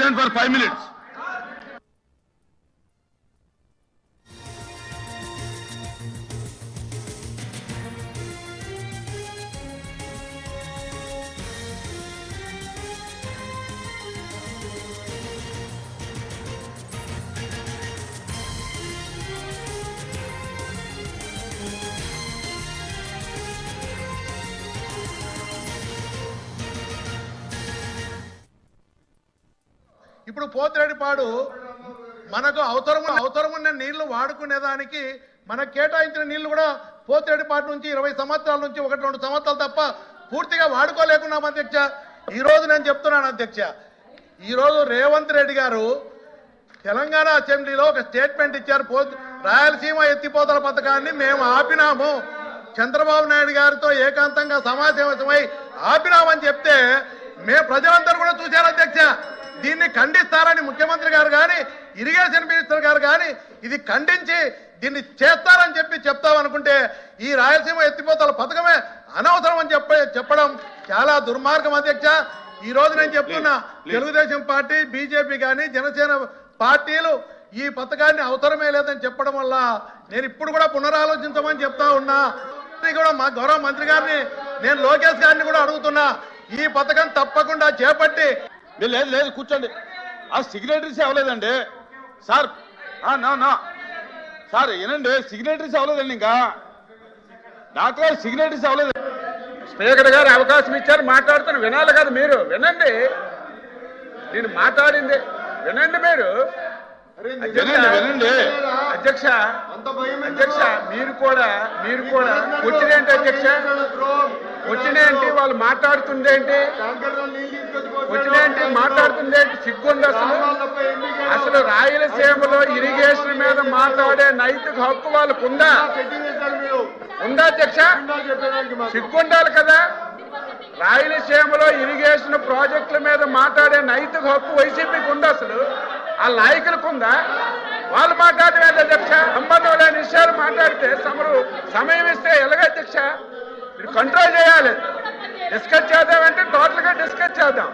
present for 5 minutes. ఇప్పుడు పోతిరెడ్డిపాడు మనకు అవసరమున్న నీళ్లు వాడుకునేదానికి మనకు కేటాయించిన నీళ్లు కూడా పోతిరెడ్డిపాడు నుంచి 20 సంవత్సరాల నుంచి 1-2 సంవత్సరాలు తప్ప పూర్తిగా వాడుకోలేకున్నాం అధ్యక్ష. ఈ రోజు నేను చెప్తున్నాను అధ్యక్ష, ఈ రోజు రేవంత్ రెడ్డి గారు తెలంగాణ అసెంబ్లీలో ఒక స్టేట్మెంట్ ఇచ్చారు. రాయలసీమ ఎత్తిపోతల పథకాన్ని మేము ఆపినాము, చంద్రబాబు నాయుడు గారితో ఏకాంతంగా సమావేశమై ఆపినామని చెప్తే మేము ప్రజలందరూ కూడా చూశారు అధ్యక్ష. దీన్ని ఖండిస్తారని ముఖ్యమంత్రి గారు కానీ ఇరిగేషన్ మినిస్టర్ గారు కానీ ఇది ఖండించి దీన్ని చేస్తారని చెప్తామనుకుంటే ఈ రాయలసీమ ఎత్తిపోతల పథకమే అనవసరం అని చెప్పడం చాలా దుర్మార్గం అధ్యక్ష. ఈ రోజు నేను చెప్తున్నా, తెలుగుదేశం పార్టీ, బీజేపీ కానీ జనసేన పార్టీలు ఈ పథకాన్ని అవసరమే లేదని చెప్పడం వల్ల నేను ఇప్పుడు కూడా పునరాలోచించమని చెప్తా ఉన్నా. కూడా మా గౌరవ మంత్రి గారిని నేను లోకేష్ గారిని కూడా అడుగుతున్నా, ఈ పథకం తప్పకుండా చేపట్టి. లేదు లేదు కూర్చోండి. ఆ సిగ్నేటరీస్ అవ్వలేదండి సార్. నా సార్ ఏనండి, సిగ్నేటరీస్ అవ్వలేదండి. ఇంకా డాక్టర్ గారు సిగ్నేటరీస్ అవ్వలేదు. స్పీకర్ గారు అవకాశం ఇచ్చారు, మాట్లాడుతున్న వినాలి కదా మీరు. వినండి, నేను మాట్లాడింది వినండి మీరు. వినండి అధ్యక్ష అధ్యక్ష మీరు కూడా వచ్చినేంటి అధ్యక్ష, వచ్చినేంటి వాళ్ళు మాట్లాడుతుందేంటి, వచ్చినేంటి మాట్లాడుతుందేంటి, సిగ్గుంది అసలు రాయలసీమలో ఇరిగేషన్ మీద మాట్లాడే నైతిక హక్కు వాళ్ళకు ఉందా అధ్యక్ష? సిగ్గుండాలి కదా. రాయలసీమలో ఇరిగేషన్ ప్రాజెక్టుల మీద మాట్లాడే నైతిక హక్కు వైసీపీకి ఉందా? అసలు ఆ నాయకులకు ఉందా? వాళ్ళు మాట్లాడలేదు అధ్యక్ష. సంబంధం లేని విషయాలు మాట్లాడితే సమయం ఇస్తే ఎలాగ అధ్యక్ష? కంట్రోల్ చేయాలి. డిస్కస్ చేద్దామంటే టోటల్ గా డిస్కస్ చేద్దాం.